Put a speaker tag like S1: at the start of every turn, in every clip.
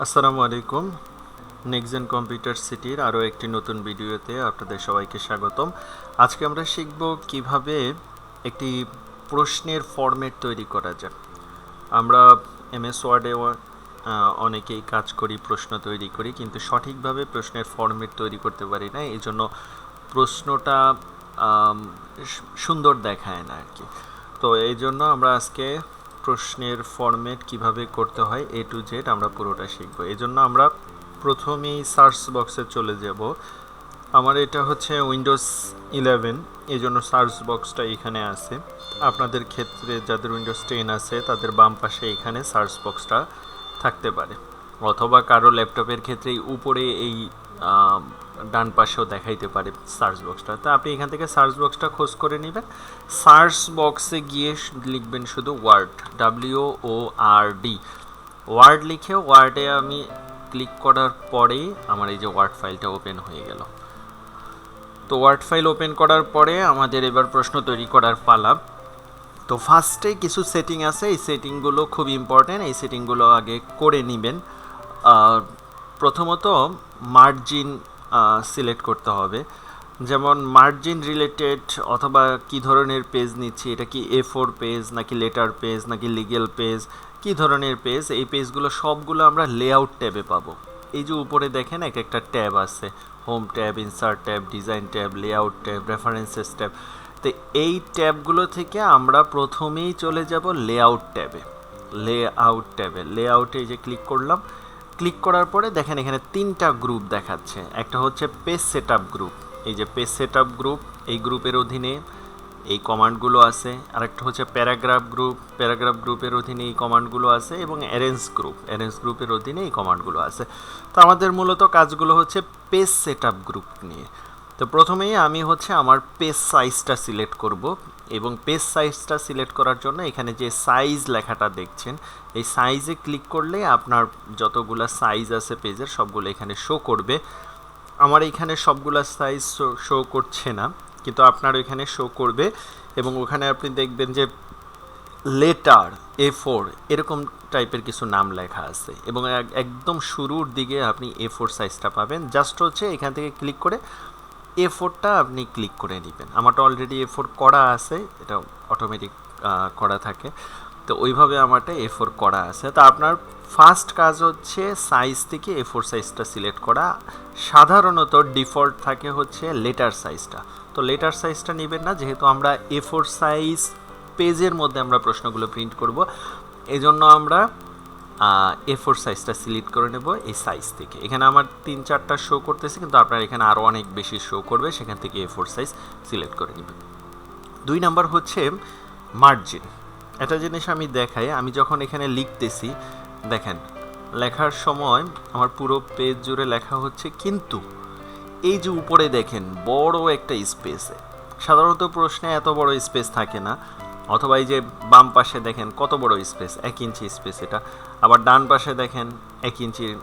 S1: আসসালামু আলাইকুম। Next computer সিটির আরও একটি নতুন ভিডিওতে আপনাদের সবাইকে স্বাগতম। আজকে আমরা শিখব কিভাবে একটি প্রশ্নের ফরম্যাট তৈরি করা যায়। আমরা এমএস ওয়ার্ডে অনেকেই কাজ করি, প্রশ্ন তৈরি করি, কিন্তু সঠিকভাবে প্রশ্নের ফরম্যাট তৈরি করতে পারি না। এই জন্য প্রশ্নটা সুন্দর দেখায় না আর কি। তো এই জন্য আমরা আজকে প্রশ্নের ফরম্যাট কিভাবে করতে হয় A to Z আমরা পুরোটা শিখব। এই জন্য আমরা প্রথমেই সার্চ বক্সে চলে যাব। আমার এটা হচ্ছে উইন্ডোজ 11, এই জন্য সার্চ বক্সটা এখানে আছে। আপনাদের ক্ষেত্রে যাদের উইন্ডোজ 10 আছে তাদের বাম পাশে এখানে সার্চ বক্সটা থাকতে পারে, অথবা কারো ল্যাপটপের ক্ষেত্রে উপরে এই ডান পাশেও দেখাইতে পারে সার্চ বক্সটা। তা আপনি এখান থেকে সার্চ বক্সটা খোঁজ করে নেবেন। সার্চ বক্সে গিয়ে লিখবেন শুধু ওয়ার্ড, WORD, ওয়ার্ড লিখে ওয়ার্ডে আমি ক্লিক করার পরেই আমার এই যে ওয়ার্ড ফাইলটা ওপেন হয়ে গেল। তো ওয়ার্ড ফাইল ওপেন করার পরে আমাদের এবার প্রশ্ন তৈরি করার পালা। তো ফার্স্টে কিছু সেটিং আছে, এই সেটিংগুলো খুব ইম্পর্ট্যান্ট, এই সেটিংগুলো আগে করে নেবেন। প্রথমত মার্জিন সিলেক্ট করতে হবে, যেমন মার্জিন রিলেটেড অথবা কী ধরনের পেজ নিচ্ছি, এটা কি A4 পেজ নাকি লেটার পেজ নাকি লিগেল পেজ, কী ধরনের পেজ, এই পেজগুলো সবগুলো আমরা লেআউট ট্যাবে পাবো। এই যে উপরে দেখেন এক একটা ট্যাব আছে, home tab, insert tab, design tab, layout tab, references tab. তো এই ট্যাবগুলো থেকে আমরা প্রথমেই চলে যাব লেআউট ট্যাবে। লেআউটে এই যে ক্লিক করলাম, ক্লিক করার পরে দেখেন এখানে তিনটা গ্রুপ দেখাচ্ছে। একটা হচ্ছে পেজ সেটআপ গ্রুপ, এই যে পেজ সেটআপ গ্রুপ, এই গ্রুপের অধীনে এই কমান্ডগুলো আছে। আরেকটা হচ্ছে প্যারাগ্রাফ গ্রুপের অধীনে এই কমান্ডগুলো আছে, এবং অ্যারেঞ্জ গ্রুপের অধীনে এই কমান্ডগুলো আছে। তো আমাদের মূলত কাজগুলো হচ্ছে পেজ সেটআপ গ্রুপ নিয়ে। তো প্রথমেই আমি হচ্ছে আমার পেজ সাইজটা সিলেক্ট করব, এবং পেজ সাইজটা সিলেক্ট করার জন্য এখানে যে সাইজ লেখাটা দেখছেন, এই সাইজে ক্লিক করলে আপনার যতগুলো সাইজ আছে পেজের সবগুলো এখানে শো করবে। আমার এখানে সবগুলো সাইজ শো করছে না, কিন্তু আপনার এখানে শো করবে। এবং ওখানে আপনি দেখবেন যে লেটার A4 এরকম টাইপের কিছু নাম লেখা আছে, এবং একদম শুরুর দিকে আপনি A4 সাইজটা পাবেন। জাস্ট হচ্ছে এখান থেকে ক্লিক করে A4টা আপনি ক্লিক করে নেবেন। আমারটা অলরেডি A4 করা আছে, এটা অটোমেটিক করা থাকে, তো ওইভাবে আমারটা A4 করা আছে। তো আপনার ফার্স্ট কাজ হচ্ছে সাইজ থেকে A4 সাইজটা সিলেক্ট করা। সাধারণত ডিফল্ট থাকে হচ্ছে লেটার সাইজটা, তো লেটার সাইজটা নেবেন না, যেহেতু আমরা A4 সাইজ পেজের মধ্যে আমরা প্রশ্নগুলো প্রিন্ট করব, এই জন্য আমরা A4 সাইজটা সিলেক্ট করে নেব এই সাইজ থেকে। এখানে আমার 3-4টা শো করতেছে, কিন্তু আপনার এখানে আরও অনেক বেশি শো করবে, সেখান থেকে A4 সাইজ সিলেক্ট করে নেবেন। 2 নাম্বার হচ্ছে মার্জিন। একটা জিনিস আমি দেখাই, আমি যখন এখানে লিখতেছি দেখেন লেখার সময় আমার পুরো পেজ জুড়ে লেখা হচ্ছে, কিন্তু এই যে উপরে দেখেন বড় একটা স্পেসে, সাধারণত প্রশ্নে এত বড় স্পেস থাকে না, অথবা এই যে বাম পাশে দেখেন কত বড় স্পেস, 1 ইঞ্চি স্পেস এটা, আবার ডান পাশে দেখেন 1 ইঞ্চির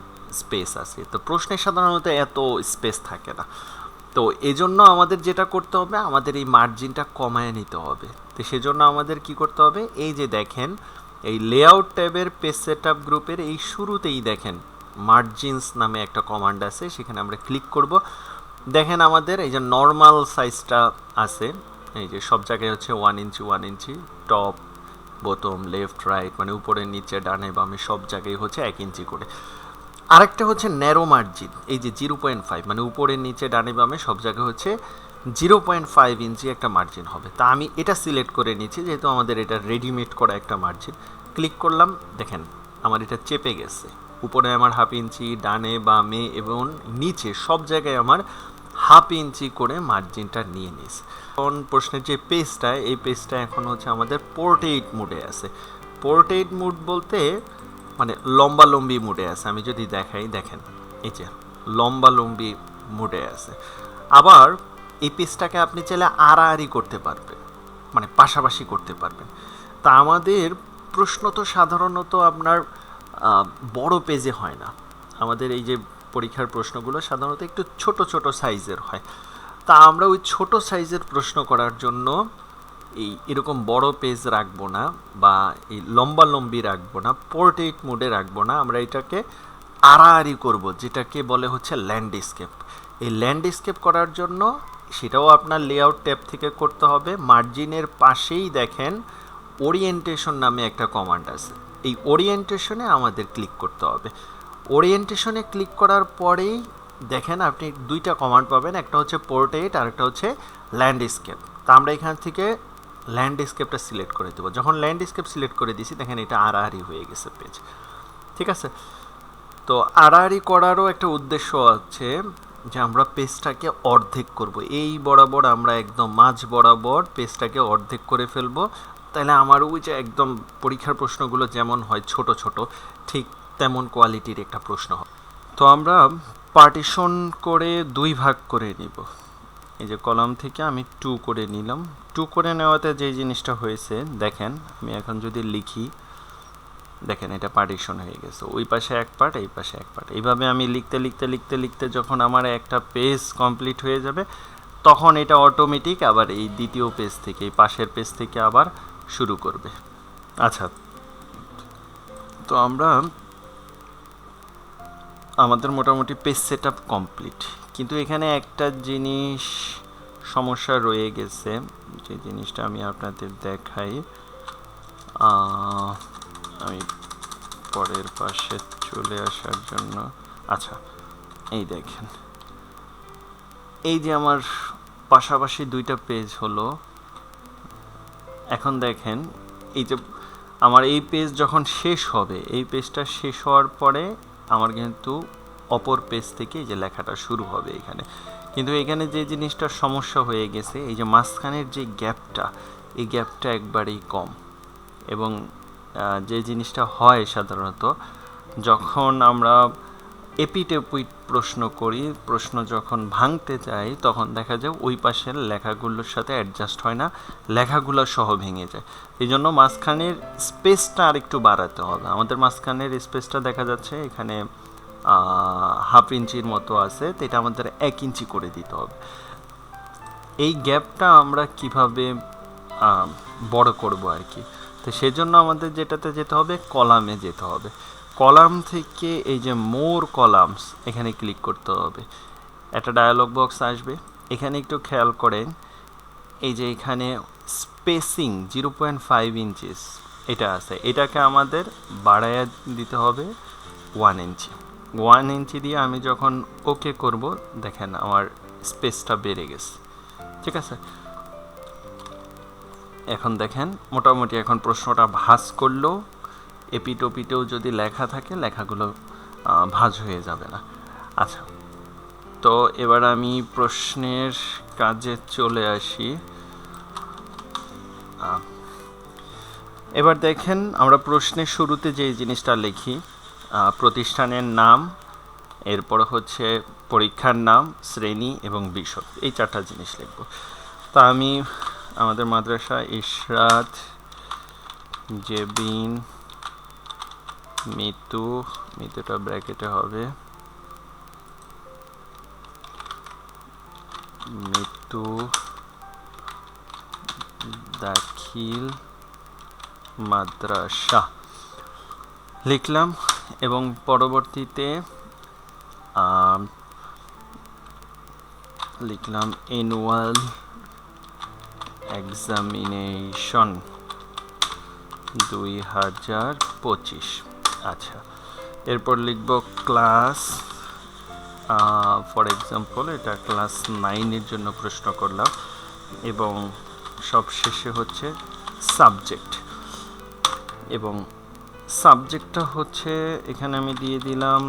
S1: স্পেস আছে। তো প্রশ্নে সাধারণত এত স্পেস থাকে না। তো এই জন্য আমাদের যেটা করতে হবে, আমাদের এই মার্জিনটা কমায় নিতে হবে। তো সেজন্য আমাদের কি করতে হবে, এই যে দেখেন এই লেআউট ট্যাবের পেজ সেটআপ গ্রুপের এই শুরুতেই দেখেন মার্জিনস নামে একটা কমান্ড আছে, সেখানে আমরা ক্লিক করব। দেখেন আমাদের এই যে নর্মাল সাইজটা আছে, এই যে সব জায়গায় হচ্ছে 1 ইঞ্চি, টপ বোতম লেফট রাইট মানে উপরে নিচে ডানে বামে সব জায়গায় হচ্ছে 1 ইঞ্চি করে। আরেকটা হচ্ছে ন্যারো মার্জিন, এই যে 0.5 মানে উপরে নিচে ডানে বামে সব জায়গায় হচ্ছে 0.5 ইঞ্চি একটা মার্জিন হবে। তা আমি এটা সিলেক্ট করে নিচ্ছি, যেহেতু আমাদের এটা রেডিমেড করা একটা মার্জিন। ক্লিক করলাম, দেখেন আমার এটা চেপে গেছে, উপরে আমার 1/2 ইঞ্চি, ডানে বামে এবং নিচে সব জায়গায় আমার 1/2 ইঞ্চি করে মার্জিনটা নিয়ে নিস। এখন প্রশ্নের যে পেজটা, এই পেজটা এখন হচ্ছে আমাদের পোর্ট্রেট মোডে আছে। পোর্ট্রেট মোড বলতে মানে লম্বালম্বি মোডে আছে। আমি যদি দেখাই, দেখেন এই যে লম্বালম্বি মোডে আছে। আবার এই পেজটাকে আপনি চাইলে আড়াআড়ি করতে পারবেন, মানে পাশাপাশি করতে পারবেন। তা আমাদের প্রশ্ন তো সাধারণত আপনার বড় পেজে হয় না, আমাদের এই যে পরীক্ষার প্রশ্নগুলো সাধারণত একটু ছোট ছোট সাইজের হয়। তা আমরা ওই ছোট সাইজের প্রশ্ন করার জন্য এই এরকম বড় পেজ রাখবো না, বা এই লম্বালম্বি রাখবো না, পোর্ট্রেট মোডে রাখবো না, আমরা এটাকে আড়াআড়ি করব, যেটাকে বলে হচ্ছে ল্যান্ডস্কেপ। এই ল্যান্ডস্কেপ করার জন্য সেটাও আপনার লেআউট ট্যাব থেকে করতে হবে। মার্জিনের পাশেই দেখেন ওরিয়েন্টেশন নামে একটা কমান্ড আছে, এই ওরিয়েন্টেশনে আমাদের ক্লিক করতে হবে। ওরিয়েন্টেশনে ক্লিক করার পরেই দেখেন আপনি দুইটা কমান্ড পাবেন, একটা হচ্ছে পোর্ট্রেট আর একটা হচ্ছে ল্যান্ডস্কেপ। তা আমরা এখান থেকে ল্যান্ডস্কেপটা সিলেক্ট করে দেবো। যখন ল্যান্ডস্কেপ সিলেক্ট করে দিছি দেখেন এটা আড়াআড়ি হয়ে গেছে পেজ, ঠিক আছে। তো আড়াআড়ি করারও একটা উদ্দেশ্য আছে যে আমরা পেজটাকে অর্ধেক করব, এই বরাবর আমরা একদম মাঝ বরাবর পেজটাকে অর্ধেক করে ফেলবো। তাহলে আমার ওই যে একদম পরীক্ষার প্রশ্নগুলো যেমন হয় ছোট ছোট, ঠিক তেমন কোয়ালিটির একটা প্রশ্ন হয়। তো আমরা পার্টিশন করে দুই ভাগ করে নিব। এই যে কলাম থেকে আমি 2 করে নিলাম। 2 করে নেওয়াতে যে জিনিসটা হয়েছে দেখেন, আমি এখন যদি লিখি দেখেন এটা পার্টিশন হয়ে গেছে, ওই পাশে এক পার্ট এই পাশে এক পার্ট। এইভাবে আমি লিখতে লিখতে লিখতে লিখতে যখন আমার একটা পেজ কমপ্লিট হয়ে যাবে তখন এটা অটোমেটিক আবার এই দ্বিতীয় পেজ থেকে, এই পাশের পেজ থেকে আবার শুরু করবে। আচ্ছা, তো আমরা আমাদের মোটামুটি পেজ সেট আপ কমপ্লিট, কিন্তু এখানে একটা জিনিস সমস্যা রয়ে গেছে, যে জিনিসটা আমি আপনাদের দেখাই। আমি পরের পাশে চলে আসার জন্য, আচ্ছা এই দেখেন, এই যে আমার পাশাপাশি দুইটা পেজ হলো। এখন দেখেন এই যে আমার এই পেজ যখন শেষ হবে, এই পেজটা শেষ হওয়ার পরে আমার কিন্তু অপর পেজ থেকে এই যে লেখাটা শুরু হবে এখানে। কিন্তু এখানে যে জিনিসটার সমস্যা হয়ে গেছে, এই যে মাঝখানের যে গ্যাপটা, এই গ্যাপটা একবারেই কম। এবং যে জিনিসটা হয় সাধারণত যখন আমরা এপিট এপিট প্রশ্ন করি, প্রশ্ন যখন ভাঙতে চাই তখন দেখা যায় ওই পাশের লেখাগুলোর সাথে অ্যাডজাস্ট হয় না, লেখাগুলো সহ ভেঙে যায়। এই জন্য মাঝখানের স্পেসটা আরেকটু বাড়াতে হবে। আমাদের মাঝখানের স্পেসটা দেখা যাচ্ছে এখানে 1/2 ইঞ্চির মতো আছে, তো এটা আমাদের 1 ইঞ্চি করে দিতে হবে। এই গ্যাপটা আমরা কিভাবে বড় করব আর কি, তো সেজন্য আমাদের যেটাতে যেতে হবে, কলামে যেতে হবে। কলাম থেকে এই যে মোর কলামস এখানে ক্লিক করতে হবে, একটা ডায়ালগ বক্স আসবে। এখানে একটু খেয়াল করেন, এই যে এখানে স্পেসিং 0.5 ইঞ্চিস এটা আছে, এটাকে আমাদের বাড়াইয়া দিতে হবে 1 ইঞ্চি। 1 ইঞ্চি দিয়ে আমি যখন ওকে করব দেখেন আমার স্পেসটা বেড়ে গেছে, ঠিক আছে। এখন দেখেন মোটামুটি এখন প্রশ্নটা ভাঁজ করলেও এপিট ওপিটেও যদি লেখা থাকে লেখাগুলো ভাঁজ হয়ে যাবে না। আচ্ছা, তো এবার আমি প্রশ্নের কাজে চলে আসি। এবার দেখেন আমরা প্রশ্নের শুরুতে যে জিনিসটা লিখি, প্রতিষ্ঠানের নাম, এরপর হচ্ছে পরীক্ষার নাম, শ্রেণী এবং বিষয়, এই 4টা জিনিস লিখব। তা আমি আমাদের মাদ্রাসা ইশরাত জেবিন মিতুটা ব্র্যাকেটে হবে, মিতু দাখিল মাদ্রাসা লিখলাম। এবং পরবর্তীতে লিখলাম অ্যানুয়াল এক্সামিনেশন 2025। আচ্ছা, এরপর লিখব ক্লাস, ফর এক্সাম্পল এটা ক্লাস 9-এর জন্য প্রশ্ন করলাম। এবং সব শেষে হচ্ছে সাবজেক্ট, এবং সাবজেক্টটা হচ্ছে এখানে আমি দিয়ে দিলাম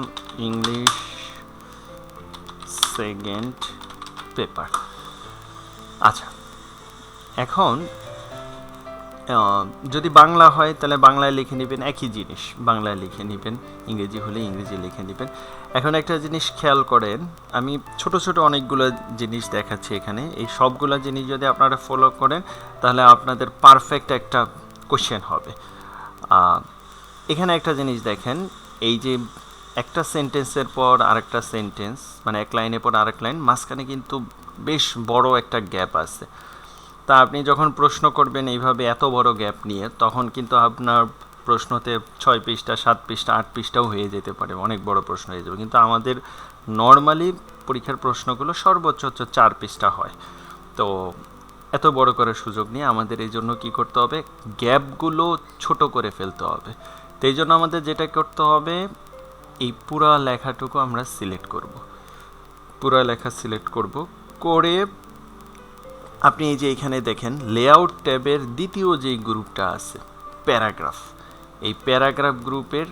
S1: ইংলিশ সেকেন্ড পেপার। আচ্ছা, এখন যদি বাংলা হয় তাহলে বাংলায় লিখে নেবেন, একই জিনিস বাংলায় লিখে নেবেন, ইংরেজি হলে ইংরেজি লিখে নেবেন। এখন একটা জিনিস খেয়াল করেন, আমি ছোট ছোট অনেকগুলো জিনিস দেখাচ্ছি এখানে, এই সবগুলো জিনিস যদি আপনারা ফলো করেন তাহলে আপনাদের পারফেক্ট একটা কোশ্চেন হবে। এখানে একটা জিনিস দেখেন, এই যে একটা সেন্টেন্সের পর আরেকটা সেন্টেন্স, মানে এক লাইনের পর আরেক লাইন, মাঝখানে কিন্তু বেশ বড় একটা গ্যাপ আছে। তা আপনি যখন প্রশ্ন করবেন এইভাবে এত বড় গ্যাপ নিয়ে, তখন কিন্তু আপনার প্রশ্নতে 6 পৃষ্ঠা 7 পৃষ্ঠা 8 পৃষ্ঠাও হয়ে যেতে পারে, অনেক বড় প্রশ্ন হয়ে যাবে, কিন্তু আমাদের নর্মালি পরীক্ষার প্রশ্নগুলো সর্বোচ্চ হচ্ছে 4 পৃষ্ঠা হয়। তো এত বড় করার সুযোগ নিয়ে আমাদের এই জন্য কী করতে হবে, গ্যাপগুলো ছোট করে ফেলতে হবে। তো এই জন্য আমাদের যেটা করতে হবে, এই পুরা লেখাটুকু আমরা সিলেক্ট করব, পুরা লেখা সিলেক্ট করব, করে আপনি এই যে এখানে দেখেন লেআউট ট্যাবের দ্বিতীয় যেই গ্রুপটা আছে প্যারাগ্রাফ, এই প্যারাগ্রাফ গ্রুপের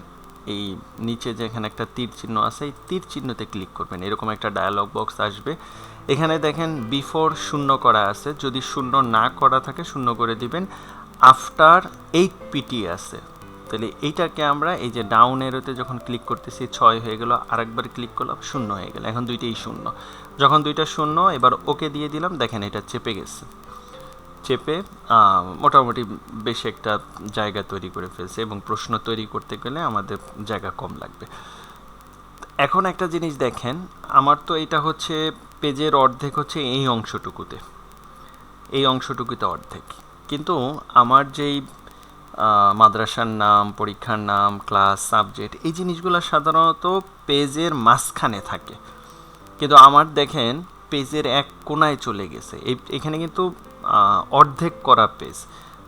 S1: এই নিচে যেখানে একটা তীর চিহ্ন আছে, এই তীর চিহ্নতে ক্লিক করবেন, এরকম একটা ডায়ালগ বক্স আসবে। এখানে দেখেন বিফোর শূন্য করা আছে, যদি শূন্য না করা থাকে শূন্য করে দিবেন। আফটার 8 পিটি আছে, তাহলে এইটাকে আমরা এই যে ডাউন এরোতে যখন ক্লিক করতেছি 6 হয়ে গেল, আরেকবার ক্লিক করলাম 0 হয়ে গেল, এখন দুইটাই 0। যখন দুইটা 0 এবার ওকে দিয়ে দিলাম, দেখেন এটা চেপে গেছে, চেপে মোটামুটি বেশ একটা জায়গা তৈরি করে ফেলছে, এবং প্রশ্ন তৈরি করতে গেলে আমাদের জায়গা কম লাগবে। এখন একটা জিনিস দেখেন, আমার তো এটা হচ্ছে পেজের অর্ধেক হচ্ছে এই অংশটুকুতে, এই অংশটুকুতে অর্ধেক, কিন্তু আমার যেই মাদ্রাসার নাম, পরীক্ষার নাম, ক্লাস, সাবজেক্ট, এই জিনিসগুলো সাধারণত পেজের মাঝখানে থাকে, কিন্তু আমার দেখেন পেজের এক কোনায় চলে গেছে। এখানে কিন্তু অর্ধেক করা পেজ,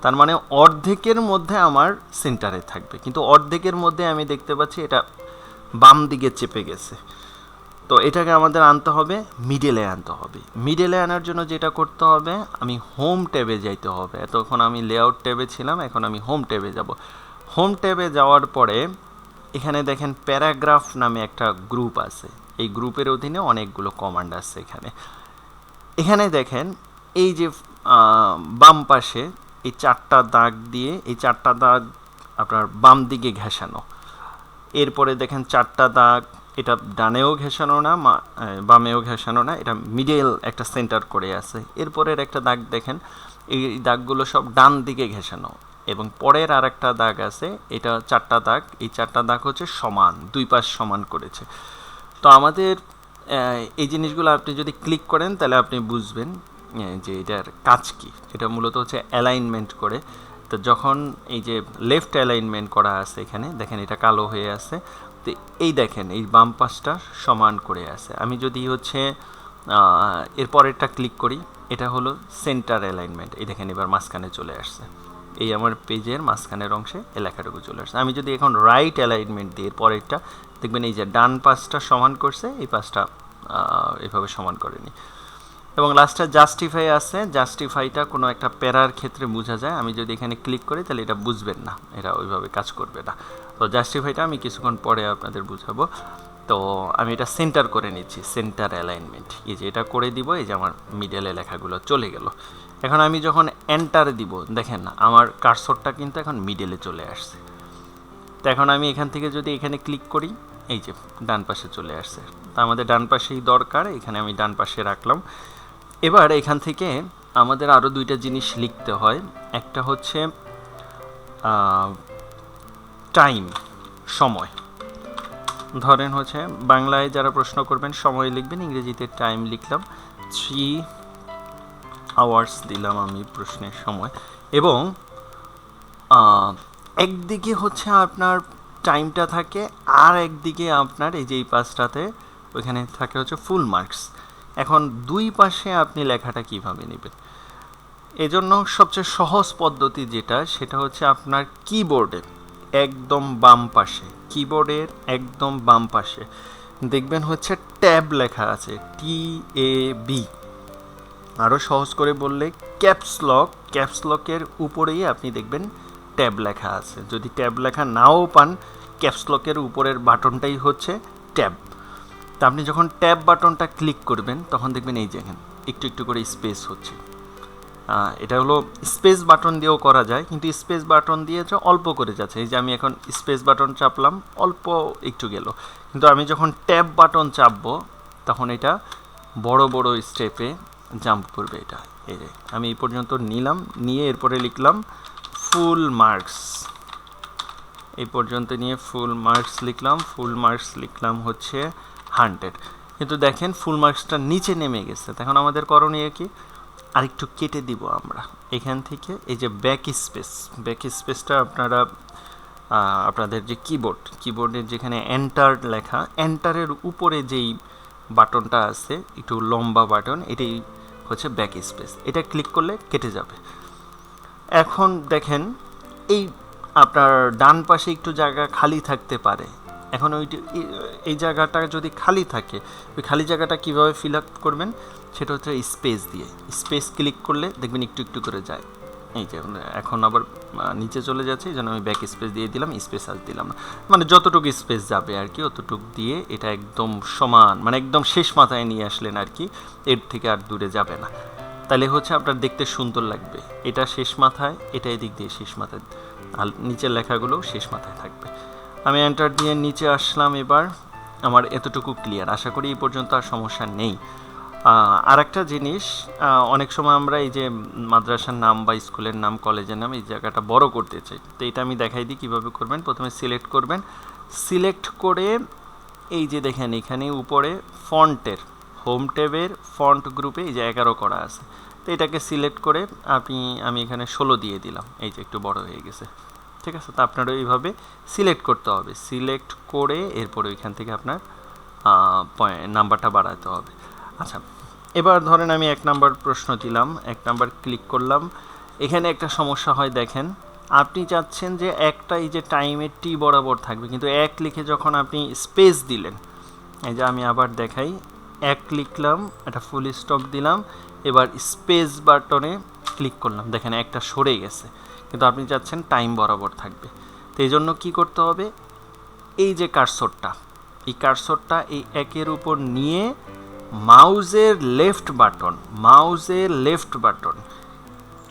S1: তার মানে অর্ধেকের মধ্যে আমার সেন্টারে থাকবে, কিন্তু অর্ধেকের মধ্যে আমি দেখতে পাচ্ছি এটা বাম দিকে চেপে গেছে। তো এটাকে আমাদের আনতে হবে, মিডলে আনতে হবে। মিডলে আনার জন্য যেটা করতে হবে, আমি হোম ট্যাবে যাইতে হবে। এতক্ষণ আমি লেআউট ট্যাবে ছিলাম, এখন আমি হোম ট্যাবে যাব। হোম ট্যাবে যাওয়ার পরে এখানে দেখেন প্যারাগ্রাফ নামে একটা গ্রুপ আছে, এই গ্রুপের অধীনে অনেকগুলো কমান্ড আছে। এখানে দেখেন এই যে বাম পাশে এই 4টা দাগ দিয়ে, এই 4টা দাগ আপনার বাম দিকে ঘেঁষানো, এরপরে দেখেন 4টা দাগ এটা ডানেও ঘেঁষানো না, বামেও ঘেঁষানো না, এটা মিডল একটা সেন্টার করে আছে। এরপরের একটা দাগ দেখেন, এই দাগগুলো সব ডান দিকে ঘেঁষানো, এবং পরের আর একটা দাগ আছে, এটা 4টা দাগ, এই 4টা দাগ হচ্ছে সমান, দুই পাশ সমান করেছে। তো আমাদের এই জিনিসগুলো আপনি যদি ক্লিক করেন তাহলে আপনি বুঝবেন যে এটার কাজ কি। এটা মূলত হচ্ছে অ্যালাইনমেন্ট করে। তো যখন এই যে লেফট অ্যালাইনমেন্ট করা আছে, এখানে দেখেন এটা কালো হয়ে আছে, তো এই দেখেন এই বাম পাশটা সমান করে আছে। আমি যদি হচ্ছে এরপরেরটা ক্লিক করি, এটা হলো সেন্টার অ্যালাইনমেন্ট, এই দেখেন এবার মাঝখানে চলে আসছে, এই আমার পেজের মাঝখানের অংশে এই লেখাটুকু চলে আসছে। আমি যদি এখন রাইট অ্যালাইনমেন্ট দিই, পরেরটা দেখবেন এই যে ডান পাশটা সমান করছে, এই পাশটা এভাবে সমান করেনি। এবং লাস্টটা জাস্টিফাই আছে, জাস্টিফাইটা কোনো একটা প্যারার ক্ষেত্রে বোঝা যায়। আমি যদি এখানে ক্লিক করি তাহলে এটা বুঝবেন না, এটা ওইভাবে কাজ করবে না। তো জাস্টিফাইটা আমি কিছুক্ষণ পরে আপনাদের বুঝাবো। তো আমি এটা সেন্টার করে নিচ্ছি, সেন্টার অ্যালাইনমেন্ট, এই যে এটা করে দিব, এই যে আমার মিডলে লেখাগুলো চলে গেল। এখন আমি যখন এন্টার দিব, দেখেন আমার কার্সরটা কিন্তু এখন মিডলে চলে আসছে। তো এখন আমি এখান থেকে যদি এখানে ক্লিক করি, এই যে ডান পাশে চলে আসছে, তা আমাদের ডান পাশেই দরকার, এখানে আমি ডান পাশে রাখলাম। এবার এখান থেকে আমাদের আরও দুইটা জিনিস লিখতে হয়। একটা হচ্ছে টাইম, সময়। ধরেন হচ্ছে বাংলায় যারা প্রশ্ন করবেন সময় লিখবেন, ইংরেজিতে টাইম লিখলাম, 3 আওয়ার্স দিলাম আমি প্রশ্নের সময়। এবং একদিকে হচ্ছে আপনার টাইমটা থাকে, আর একদিকে আপনার এই যে এই পাশটাতে ওইখানে থাকে হচ্ছে ফুল মার্কস। এখন দুই পাশে আপনি লেখাটা কিভাবে নেবেন, এজন্য সবচেয়ে সহজ পদ্ধতি যেটা, সেটা হচ্ছে আপনার কিবোর্ডে একদম বাম পাশে, কিবোর্ডের একদম বাম পাশে দেখবেন হচ্ছে ট্যাব লেখা আছে, TAB। আরও সহজ করে বললে ক্যাপসলক, ক্যাপসলকের উপরেই আপনি দেখবেন ট্যাব লেখা আছে। যদি ট্যাব লেখা নাও পান, ক্যাপসলকের উপরের বাটনটাই হচ্ছে ট্যাব। তা আপনি যখন ট্যাব বাটনটা ক্লিক করবেন, তখন দেখবেন এই দেখেন একটু একটু করে স্পেস হচ্ছে। এটা হলো স্পেস বাটন দিয়েও করা যায়, কিন্তু স্পেস বাটন দিয়ে অল্প করে যাচ্ছে। এই যে আমি এখন স্পেস বাটন চাপলাম, অল্প একটু গেল, কিন্তু আমি যখন ট্যাব বাটন চাপবো তখন এটা বড় বড় স্টেপে জাম্প করবে। এটা এই যে আমি এই পর্যন্ত নিলাম, নিয়ে এরপরে লিখলাম ফুল মার্কস, এই পর্যন্ত নিয়ে ফুল মার্কস লিখলাম, ফুল মার্কস লিখলাম হচ্ছে 100। কিন্তু দেখেন ফুল মার্কসটা নিচে নেমে গেছে। তখন আমাদের করণীয় কি, আরেকটু কেটে দিব আমরা এখান থেকে। এই যে ব্যাক স্পেস, ব্যাক স্পেসটা আপনারা আপনাদের যে কিবোর্ডের যেখানে এন্টার লেখা, এন্টারের উপরে যেই বাটনটা আছে একটু লম্বা বাটন, এটাই হচ্ছে ব্যাক স্পেস। এটা ক্লিক করলে কেটে যাবে। এখন দেখেন এই আপনার ডান পাশে একটু জায়গা খালি থাকতে পারে। এখন এই জায়গাটা যদি খালি থাকে, ওই খালি জায়গাটা কীভাবে ফিল আপ করবেন সেটা হচ্ছে স্পেস দিয়ে। স্পেস ক্লিক করলে দেখবেন একটু একটু করে যায়। এই যে এখন আবার নিচে চলে যাচ্ছে, এই জন্য আমি ব্যাক স্পেস দিয়ে দিলাম, স্পেস আর দিলাম না। মানে যতটুকু স্পেস যাবে আর কি অতটুকু দিয়ে এটা একদম সমান, মানে একদম শেষ মাথায় নিয়ে আসলেন আর কি, এর থেকে আর দূরে যাবে না। তাহলে হচ্ছে আপনার দেখতে সুন্দর লাগবে। এটা শেষ মাথায়, এটা এদিক দিয়ে শেষ মাথায়, আর নিচের লেখাগুলো শেষ মাথায় থাকবে। আমি এন্টার দিয়ে নিচে আসলাম। এবার আমার এতটুকু ক্লিয়ার, আশা করি এই পর্যন্ত আর সমস্যা নেই। আর একটা জিনিস, অনেক সময় আমরা এই যে মাদ্রাসার নাম বা স্কুলের নাম, কলেজের নাম, এই জায়গাটা বড় করতে চাই। তো এটা আমি দেখাই দিই কীভাবে করবেন। প্রথমে সিলেক্ট করবেন, সিলেক্ট করে এই যে দেখেন এখানে উপরে ফন্টের হোম ট্যাবের ফন্ট গ্রুপে এই যে 11 করা আছে। তো এটাকে সিলেক্ট করে আমি এখানে 16 দিয়ে দিলাম। এই যে একটু বড় হয়ে গেছে, ঠিক আছে। তো আপনারও এইভাবে সিলেক্ট করতে হবে। সিলেক্ট করে এরপরে ওইখান থেকে আপনার নাম্বারটা বাড়াতে হবে। আচ্ছা, এবার ধরেন আমি 1 নাম্বার প্রশ্ন দিলাম, 1 নাম্বার ক্লিক করলাম। এখানে একটা সমস্যা হয়, দেখেন আপনি চাচ্ছেন যে একটা এই যে টাইমের টি বরাবর থাকবে, কিন্তু 1 লিখে যখন আপনি স্পেস দিলেন, এই যে আমি আবার দেখাই, 1 লিখলাম, একটা ফুল স্টপ দিলাম, এবার স্পেস বাটনে ক্লিক করলাম, দেখেন একটা সরে গেছে, কিন্তু আপনি চাচ্ছেন টাইম বরাবর থাকবে। তো এই জন্য কী করতে হবে, এই যে কার্সরটা, এই কার্সরটা এই 1-এর উপর নিয়ে মাউসের লেফট বাটন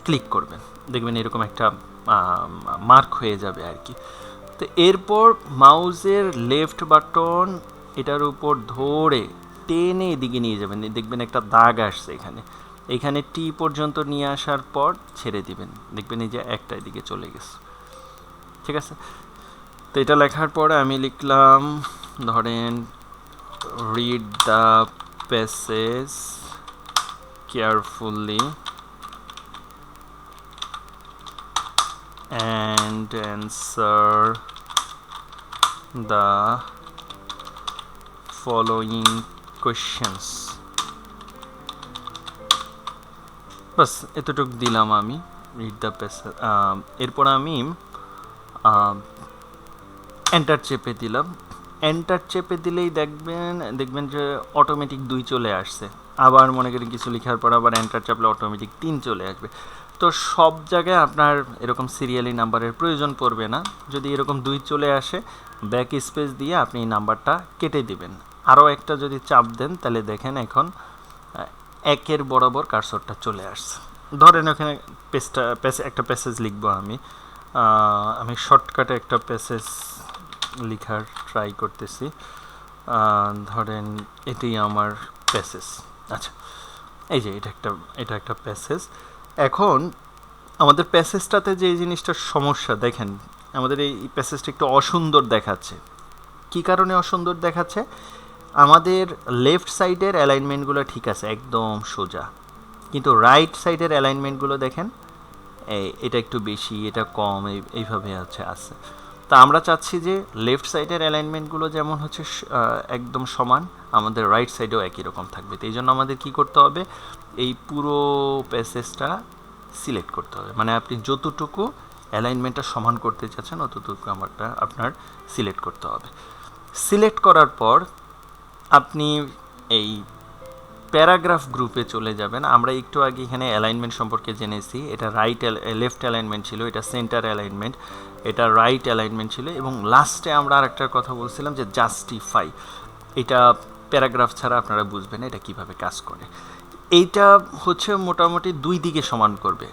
S1: ক্লিক করবেন, দেখবেন এরকম একটা মার্ক হয়ে যাবে আর কি। তো এরপর মাউসের লেফট বাটন এটার উপর ধরে টেনে এদিকে নিয়ে যাবেন, দেখবেন একটা দাগ আসছে এখানে টি পর্যন্ত নিয়ে আসার পর ছেড়ে দিবেন, দেখবেন এই যে একটা এদিকে চলে গেছে, ঠিক আছে। তো এটা লেখার পরে আমি লিখলাম, ধরেন read the passage carefully and answer the following questions. বাস এতটুকু দিলাম আমি, রিড দ্য প্যাসেজ। এরপর আমি এন্টার চেপে দিলাম। এন্টার চেপে দিলেই দেখবেন যে অটোমেটিক 2 চলে আসছে। আবার মনে করেন কিছু লেখার পর আবার এন্টার চাপলে অটোমেটিক 3 চলে আসবে। তো সব জায়গায় আপনার এরকম সিরিয়ালি নাম্বারের প্রয়োজন পড়বে না। যদি এরকম 2 চলে আসে, ব্যাক স্পেস দিয়ে আপনি নাম্বারটা কেটে দিবেন। আরও একটা যদি চাপ দেন তাহলে দেখেন এখন 1-এর বরাবর কার্সরটা চলে আসছে। ধরেন ওখানে একটা প্যাসেজ লিখবো আমি শর্টকাটে একটা প্যাসেজ লেখার ট্রাই করতেছি। ধরেন এটি আমার প্যাসেজ। আচ্ছা, এই যে এটা একটা প্যাসেজ। এখন আমাদের প্যাসেজটাতে যে এই জিনিসটার সমস্যা, দেখেন আমাদের এই প্যাসেজটা একটু অসুন্দর দেখাচ্ছে। কি কারণে অসুন্দর দেখাচ্ছে, আমাদের লেফট সাইডের অ্যালাইনমেন্টগুলো ঠিক আছে, একদম সোজা, কিন্তু রাইট সাইডের অ্যালাইনমেন্টগুলো দেখেন এটা একটু বেশি, এটা কম, এইভাবে আছে। তা আমরা চাচ্ছি যে লেফট সাইডের অ্যালাইনমেন্টগুলো যেমন হচ্ছে একদম সমান, আমাদের রাইট সাইডেও একই রকম থাকবে। তো এই জন্য আমাদের কী করতে হবে, এই পুরো প্যাসেজটা সিলেক্ট করতে হবে। মানে আপনি যতটুকু অ্যালাইনমেন্টটা সমান করতে চাচ্ছেন অতটুকু আপনার সিলেক্ট করতে হবে। সিলেক্ট করার পর আপনি এই প্যারাগ্রাফ গ্রুপে চলে যাবেন। আমরা একটু আগে এখানে অ্যালাইনমেন্ট সম্পর্কে জেনেছি, এটা লেফট অ্যালাইনমেন্ট ছিল, এটা সেন্টার অ্যালাইনমেন্ট, এটা রাইট অ্যালাইনমেন্ট ছিল, এবং লাস্টে আমরা আরেকটা কথা বলছিলাম যে জাস্টিফাই। এটা প্যারাগ্রাফ ছাড়া আপনারা বুঝবেন এটা কিভাবে কাজ করে। এইটা হচ্ছে মোটামুটি 2 দিকে সমান করবে,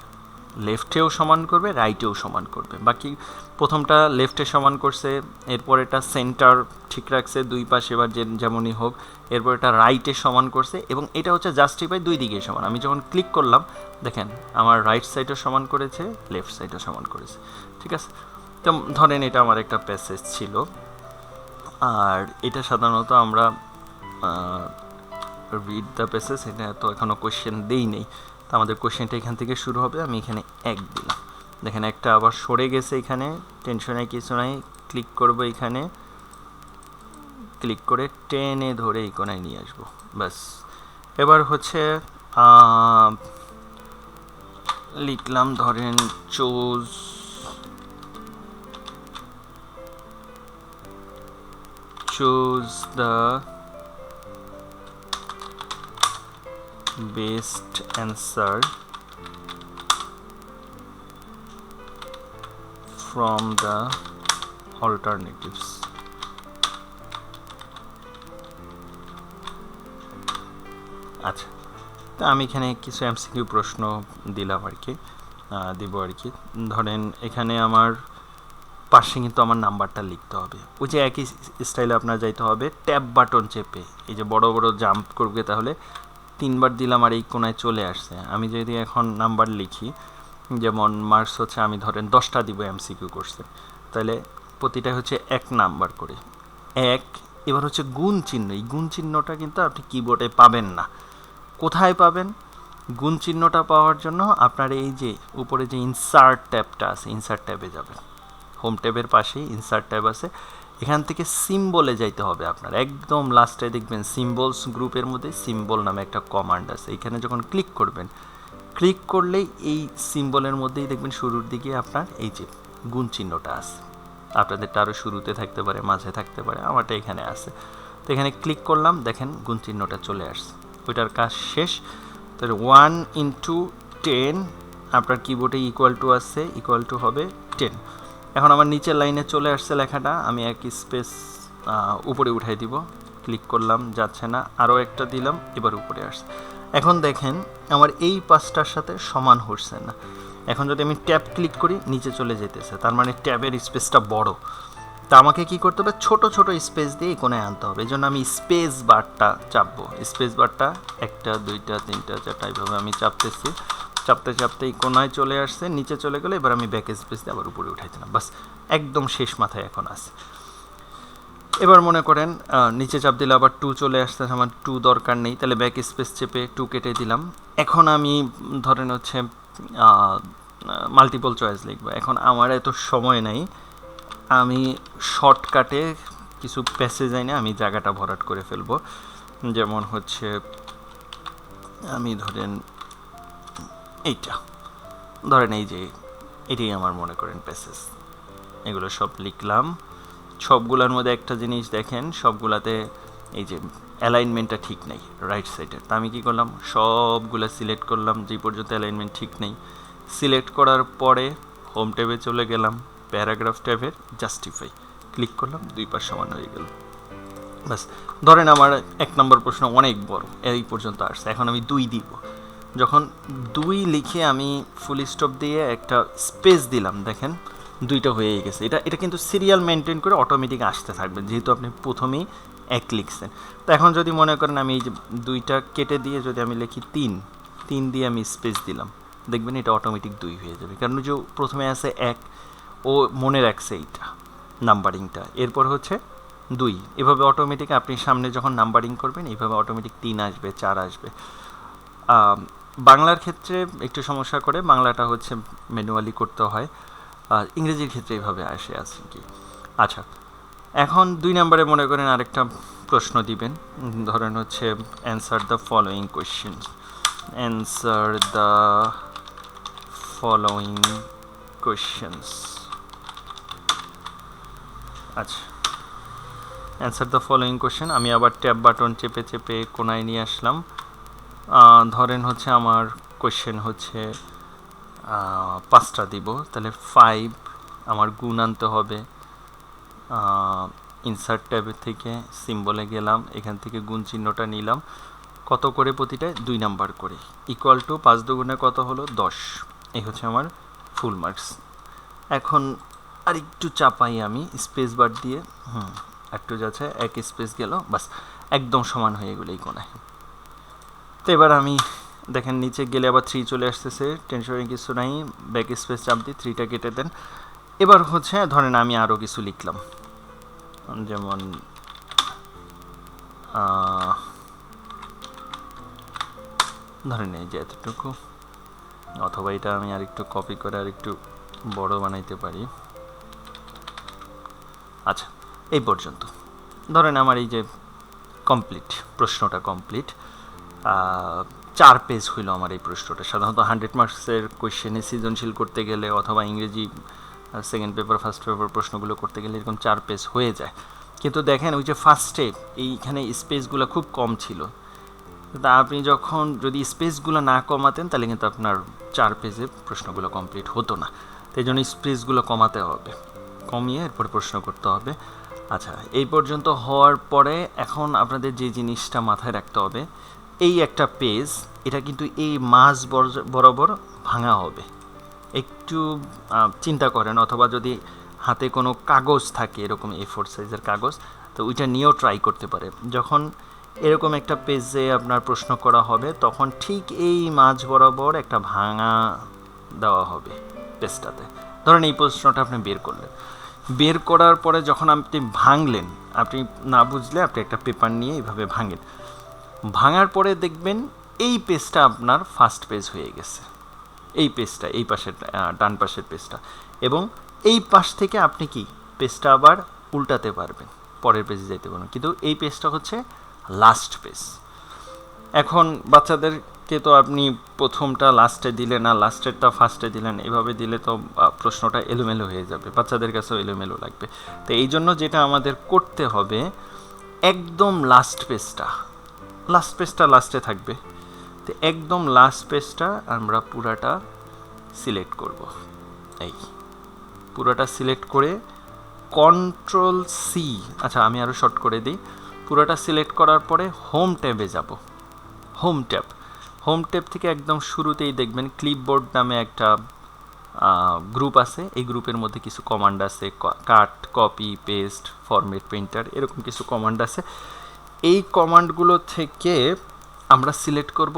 S1: লেফটেও সমান করবে, রাইটেও সমান করবে। বাকি প্রথমটা লেফটে সমান করছে, এরপর এটা সেন্টার ঠিক রাখছে 2 পাশে, এবার যেমনই হোক, এরপর এটা রাইটে সমান করছে, এবং এটা হচ্ছে জাস্টিফাই 2 দিকেই সমান। আমি যখন ক্লিক করলাম দেখেন আমার রাইট সাইডও সমান করেছে, লেফট সাইডও সমান করেছে, ঠিক আছে। তো ধরেন এটা আমার একটা প্যাসেজ ছিল, আর এটা সাধারণত আমরা রিড দ্য প্যাসেজ, এটা তো এখনও কোয়েশ্চেন দেই নেই, তো আমাদের কোয়েশ্চেনটা এখান থেকে শুরু হবে। আমি এখানে 1 দিলাম, দেখেন একটা আবার সরে গেছে, এখানে টেনশনে কিছু নাই, ক্লিক করব এখানে, ক্লিক করে টেনে ধরে এই কোনায় নিয়ে আসবো, ব্যাস। এবার হচ্ছে লিখলাম ধরেন choose the best answer from the alternatives. আচ্ছা, তো আমি এখানে কিছু এমসিকিউ প্রশ্ন দিলাম আর কি, দিব আর কি। ধরেন এখানে আমার পাশে কিন্তু আমার নাম্বারটা লিখতে হবে, ওই যে একই স্টাইলে আপনার যাইতে হবে, ট্যাব বাটন চেপে এই যে বড় বড় জাম্প করবে, তাহলে 3বার দিলাম আর এই কোনায় চলে আসছে। আমি যদি এখন নাম্বার লিখি, যেমন মার্কস হচ্ছে আমি ধরেন 10টা দিব এমসিকিউ করছে, তাহলে প্রতিটা হচ্ছে 1 নাম্বার করে 1। এবার হচ্ছে গুণ চিহ্ন, এই গুণ চিহ্নটা কিন্তু আপনি কিবোর্ডে পাবেন না। কোথায় পাবেন গুণ চিহ্নটা? পাওয়ার জন্য আপনার এই যে উপরে যে ইনসার্ট ট্যাবটা আছে, ইনসার্ট ট্যাবে যাবেন, হোম ট্যাবের পাশেই ইনসার্ট ট্যাব আছে, এখান থেকে সিম্বলে যাইতে হবে আপনার। একদম লাস্টে দেখবেন সিম্বলস গ্রুপের মধ্যে সিম্বল নামে একটা কমান্ড আছে, এখানে যখন ক্লিক করবেন, ক্লিক করলেই এই সিম্বলের মধ্যেই দেখবেন শুরুর দিকে আপনার এই যে গুণ চিহ্নটা আছে। আপনাদেরটা আরও শুরুতে থাকতে পারে, মাঝে থাকতে পারে, আমারটা এখানে আছে। তো এখানে ক্লিক করলাম, দেখেন গুণ চিহ্নটা চলে আসছে, ওইটার কাজ শেষ। তো 1 × 10 আপনার কিবোর্ডে ইকুয়াল টু আছে, ইকুয়াল টু হবে 10। এখন আমার নিচের লাইনে চলে আসছে লেখাটা, আমি এক স্পেস উপরে উঠাই দিব, ক্লিক করলাম, যাচ্ছে না, আরও একটা দিলাম, এবার উপরে আসছে। এখন দেখেন আমার এই পাঁচটার সাথে সমান হচ্ছে না। এখন যদি আমি ট্যাব ক্লিক করি, নিচে চলে যেতেছে, তার মানে ট্যাবের স্পেসটা বড়। তা আমাকে কি করতে হবে? ছোট ছোট স্পেস দিয়ে এই কোণায় আনতে হবে। এই জন্য আমি স্পেস বারটা চাপবো, স্পেস বারটা 1টা 2টা 3টা 4টা এইভাবে আমি চাপতেছি, চাপতে চাপতে এই কোণায় চলে আসছে, নিচে চলে গেলে এবার আমি ব্যাক স্পেস দিয়ে আবার উপরে উঠাইছিলাম, বাস একদম শেষ মাথায় এখন আছে। এবার মনে করেন নিচে চাপ দিলে আবার 2 চলে আসছে, আমার 2 দরকার নেই, তাহলে ব্যাক স্পেস চেপে 2 কেটে দিলাম। এখন আমি ধরেন হচ্ছে মাল্টিপল চয়েস লিখবো। এখন আমার এত সময় নাই, আমি শর্টকাটে কিছু প্যাসেজ আইনে আমি জায়গাটা ভরাট করে ফেলবো। যেমন হচ্ছে আমি ধরেন এইটা, ধরেন এই যে এটাই আমার মনে করেন প্যাসেজ, এগুলো সব লিখলাম। সবগুলোর মধ্যে একটা জিনিস দেখেন, সবগুলাতে এই যে অ্যালাইনমেন্টটা ঠিক নেই রাইট সাইডের। তা আমি কী করলাম, সবগুলো সিলেক্ট করলাম যে পর্যন্ত অ্যালাইনমেন্ট ঠিক নেই। সিলেক্ট করার পরে হোম ট্যাবে চলে গেলাম, প্যারাগ্রাফ ট্যাবের জাস্টিফাই ক্লিক করলাম, 2 পাশ সমান হয়ে গেল, ব্যাস। ধরেন আমার 1 নম্বর প্রশ্ন অনেক বড়, এই পর্যন্ত আসছে, এখন আমি 2 দিব। যখন 2 লিখে আমি ফুল স্টপ দিয়ে একটা স্পেস দিলাম, দেখেন 2টা হয়ে গেছে। এটা কিন্তু সিরিয়াল মেনটেন করে অটোমেটিক আসতে থাকবে, যেহেতু আপনি প্রথমেই 1 লিখছেন। তো এখন যদি মনে করেন আমি এই যে 2টা কেটে দিয়ে যদি আমি লিখি 3 দিয়ে আমি স্পেস দিলাম, দেখবেন এটা অটোমেটিক 2 হয়ে যাবে, কারণ যে প্রথমে আছে 1, ও মনে রাখছে এইটা নাম্বারিংটা, এরপর হচ্ছে 2, এভাবে অটোমেটিক আপনি সামনে যখন নাম্বারিং করবেন এইভাবে অটোমেটিক 3 আসবে, 4 আসবে। বাংলার ক্ষেত্রে একটু সমস্যা করে, বাংলাটা হচ্ছে ম্যানুয়ালি করতে হয়, ইংরেজির ক্ষেত্রে এইভাবে আসে আছে কি। আচ্ছা, এখন 2 নম্বরে মনে করেন আরেকটা প্রশ্ন দিবেন, ধরেন হচ্ছে answer the following question, answer the following questions. আচ্ছা, অ্যান্সার দ্য ফলোয়িং কোয়েশ্চেন, আমি আবার ট্যাব বাটন চেপে চেপে কোনায় নিয়ে আসলাম। ধরেন হচ্ছে আমার কোয়েশ্চেন হচ্ছে 5টা দিব, তাহলে 5 আমার গুণ আনতে হবে। ইনসার্ট ট্যাবের থেকে সিম্বলে গেলাম, এখান থেকে গুণ চিহ্নটা নিলাম, কত করে প্রতিটায় 2 নাম্বার করে, ইকুয়াল টু 5 দুগুণে কত হলো 10, এই হচ্ছে আমার ফুল মার্কস। এখন আর একটু চাপাই আমি স্পেস বার দিয়ে, একটু যাচ্ছে 1 স্পেস গেল, বাস একদম সমান হয়ে গেল এই কোণায়। তো এবার আমি দেখেন নিচে গেলে আবার 3 চলে আসতেছে, টেনশনের কিছু নাই, ব্যাক স্পেস চাপ দিয়ে 3টা কেটে দেন। এবার হচ্ছে ধরেন আমি আরও কিছু লিখলাম, যেমন ধরেন এই যে এতটুকু, অথবা এটা আমি আর একটু কপি করে আর একটু বড় বানাইতে পারি। আচ্ছা, এই পর্যন্ত ধরেন আমার এই যে কমপ্লিট, প্রশ্নটা কমপ্লিট। 4 পেজ হইল আমার এই প্রশ্নটা। সাধারণত 100 মার্কসের কোয়েশ্চেনে সৃজনশীল করতে গেলে অথবা ইংরেজি সেকেন্ড পেপার ফার্স্ট পেপার প্রশ্নগুলো করতে গেলে এরকম 4 পেজ হয়ে যায়। কিন্তু দেখেন ওই যে ফার্স্টে এইখানে স্পেসগুলো খুব কম ছিল, তা আপনি যখন যদি স্পেসগুলো না কমাতেন তাহলে কিন্তু আপনার 4 পেজে প্রশ্নগুলো কমপ্লিট হতো না। তাই জন্য স্পেসগুলো কমাতে হবে, কমিয়ে এরপর প্রশ্ন করতে হবে। আচ্ছা, এই পর্যন্ত হওয়ার পরে এখন আপনাদের যে জিনিসটা মাথায় রাখতে হবে, এই একটা পেজ, এটা কিন্তু এই মাঝ বরাবর ভাঙা হবে। একটু চিন্তা করেন, অথবা যদি হাতে কোনো কাগজ থাকে এরকম A4 সাইজের কাগজ, তো ওইটা নিয়েও ট্রাই করতে পারে। যখন এরকম একটা পেজে আপনার প্রশ্ন করা হবে তখন ঠিক এই মাঝ বরাবর একটা ভাঙা দেওয়া হবে পেজটাতে। ধরেন এই প্রশ্নটা আপনি বের করলেন, বের করার পরে যখন আপনি ভাঙলেন, আপনি না বুঝলে আপনি একটা পেপার নিয়ে এইভাবে ভাঙেন, ভাঙার পরে দেখবেন এই পেজটা আপনার ফার্স্ট পেজ হয়ে গেছে। এই পেজটা, এই পাশের ডান পাশের পেজটা, এবং এই পাশ থেকে আপনি কি পেজটা আবার উল্টাতে পারবেন, পরের পেজে যেতে পারবেন, কিন্তু এই পেজটা হচ্ছে লাস্ট পেজ। এখন বাচ্চাদেরকে তো আপনি প্রথমটা লাস্টে দিলেন না লাস্টেরটা ফার্স্টে দিলেন, এভাবে দিলে তো প্রশ্নটা এলোমেলো হয়ে যাবে, বাচ্চাদের কাছেও এলোমেলো লাগবে। তো এই জন্য যেটা আমাদের করতে হবে, একদম লাস্ট পেজটা লাস্টে থাকবে। তো একদম লাস্ট পেজটা আমরা পুরাটা সিলেক্ট করব। এই পুরাটা সিলেক্ট করে কন্ট্রোল সি, আচ্ছা আমি আরও শর্ট করে দিই, পুরোটা সিলেক্ট করার পরে হোম ট্যাবে যাব। হোম ট্যাব থেকে একদম শুরুতেই দেখবেন ক্লিপবোর্ড নামে একটা গ্রুপ আছে। এই গ্রুপের মধ্যে কিছু কমান্ড আছে, কাট, কপি, পেস্ট, ফরম্যাট, প্রিন্টার, এরকম কিছু কমান্ড আছে। এই কমান্ডগুলো থেকে আমরা সিলেক্ট করব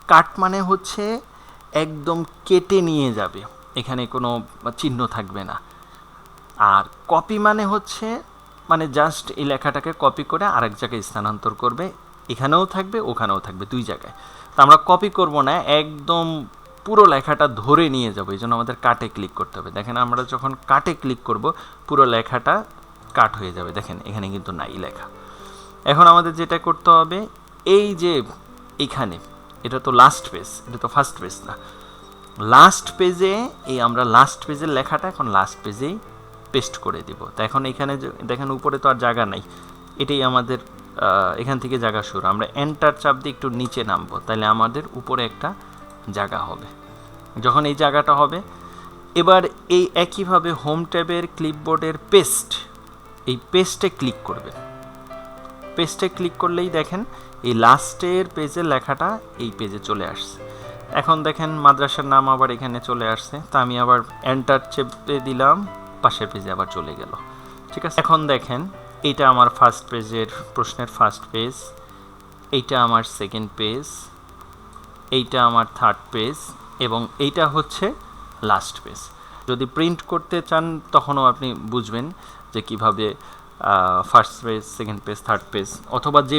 S1: কাট মানে হচ্ছে একদম কেটে নিয়ে যাবে, এখানে কোনো চিহ্ন থাকবে না। আর কপি মানে হচ্ছে মানে জাস্ট এই লেখাটাকে কপি করে আরেক জায়গায় স্থানান্তর করবে, এখানেও থাকবে ওখানেও থাকবে, দুই জায়গায়। তো আমরা কপি করব না, একদম পুরো লেখাটা ধরে নিয়ে যাবো, এই জন্য আমাদের কাটে ক্লিক করতে হবে। দেখেন আমরা যখন কাটে ক্লিক করব পুরো লেখাটা কাট হয়ে যাবে, দেখেন এখানে কিন্তু নাই লেখা। এখন আমাদের যেটা করতে হবে, এই যে এখানে এটা তো লাস্ট পেজ, এটা তো ফার্স্ট পেজ না, লাস্ট পেজে এই আমরা লাস্ট পেজের লেখাটা এখন লাস্ট পেজেই পেস্ট করে দিব। তো এখন এখানে দেখেন উপরে তো আর জায়গা নাই, এটাই আমাদের এখান থেকে জায়গা শুরু। আমরা এন্টার চাপ দিয়ে একটু নিচে নামবো, তাহলে আমাদের উপরে একটা জায়গা হবে। যখন এই জায়গাটা হবে, এবার এই একইভাবে হোম ট্যাবের ক্লিপবোর্ডের পেস্ট, এই পেস্টে ক্লিক করবেন। পেস্টে ক্লিক করলেই দেখেন এই লাস্টের পেজের লেখাটা এই পেজে চলে আসছে। এখন দেখেন মাদ্রাসার নাম আবার এখানে চলে আসছে, তা আমি আবার এন্টার চেপে দিলাম, পাশের পেজে আবার চলে গেল। ঠিক আছে, এখন দেখেন এইটা আমার ফার্স্ট পেজের প্রশ্নের ফার্স্ট পেজ, এইটা আমার সেকেন্ড পেজ, এইটা আমার থার্ড পেজ, এবং এইটা হচ্ছে লাস্ট পেজ। যদি প্রিন্ট করতে চান তখনও আপনি বুঝবেন যে কিভাবে first page, second page, third page, অথবা যে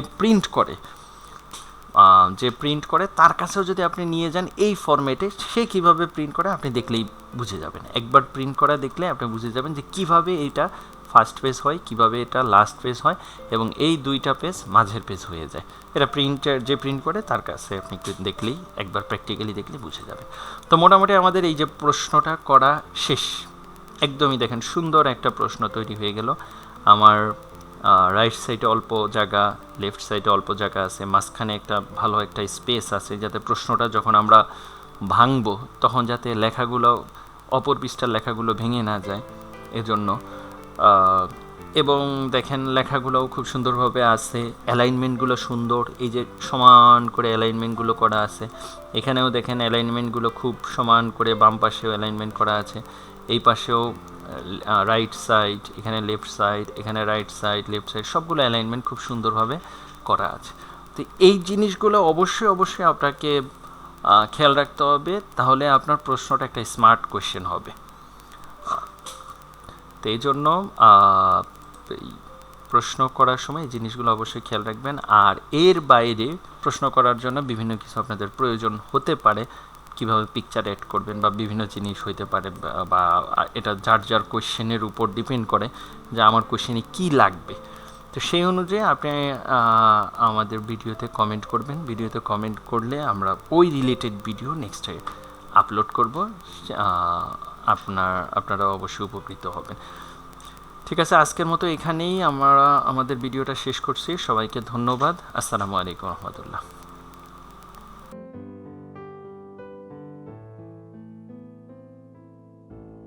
S1: প্রিন্ট করে তার কাছেও যদি আপনি নিয়ে যান এই ফরম্যাটে, সে কিভাবে প্রিন্ট করে আপনি দেখলেই বুঝে যাবেন। একবার প্রিন্ট করা দেখলে আপনি বুঝে যাবেন যে কিভাবে এইটা ফার্স্ট পেজ হয়, কিভাবে এটা লাস্ট পেজ হয়, এবং এই দুইটা পেজ মাঝের পেজ হয়ে যায়। এটা যে প্রিন্ট করে তার কাছে আপনি দেখলেই, একবার প্র্যাকটিক্যালি দেখলে বুঝে যাবেন। তো মোটামুটি আমাদের এই যে প্রশ্নটা করা শেষ, একদমই দেখেন সুন্দর একটা প্রশ্ন তৈরি হয়ে গেল। আমার রাইট সাইডে অল্প জায়গা, লেফট সাইডে অল্প জায়গা আছে, মাঝখানে একটা ভালো একটা স্পেস আছে, যাতে প্রশ্নটা যখন আমরা ভাঙবো তখন যাতে লেখাগুলো, অপর পৃষ্ঠার লেখাগুলো ভেঙে না যায় এজন্য। এবং দেখেন লেখাগুলোও খুব সুন্দরভাবে আছে, অ্যালাইনমেন্টগুলো সুন্দর, এই যে সমান করে অ্যালাইনমেন্টগুলো করা আছে। এখানেও দেখেন অ্যালাইনমেন্টগুলো খুব সমান করে, বাম পাশেও অ্যালাইনমেন্ট করা আছে, এই পাশেও রাইট সাইড, এখানে লেফট সাইড, এখানে রাইট সাইড, লেফট সাইড, সবগুলো অ্যালাইনমেন্ট খুব সুন্দরভাবে করা আছে। তো এই জিনিসগুলো অবশ্যই আপনাকে খেয়াল রাখতে হবে, তাহলে আপনার প্রশ্নটা একটা স্মার্ট কোয়েশ্চেন হবে। তো এই জন্য প্রশ্ন করার সময় এই জিনিসগুলো অবশ্যই খেয়াল রাখবেন। আর এর বাইরে প্রশ্ন করার জন্য বিভিন্ন কিছু আপনাদের প্রয়োজন হতে পারে, কীভাবে পিকচার অ্যাড করবেন বা বিভিন্ন জিনিস হইতে পারে, বা এটা যার যার কোয়েশ্চেনের উপর ডিপেন্ড করে যে আমার কোয়েশ্চেনে কী লাগবে। তো সেই অনুযায়ী আপনি আমাদের ভিডিওতে কমেন্ট করবেন। ভিডিওতে কমেন্ট করলে আমরা ওই রিলেটেড ভিডিও নেক্সটে আপলোড করব, আপনারা অবশ্যই উপকৃত হবেন। ঠিক আছে, আজকের মতো এখানেই আমরা আমাদের ভিডিওটা শেষ করছি। সবাইকে ধন্যবাদ। আসসালামু আলাইকুম রহমতুল্লাহ।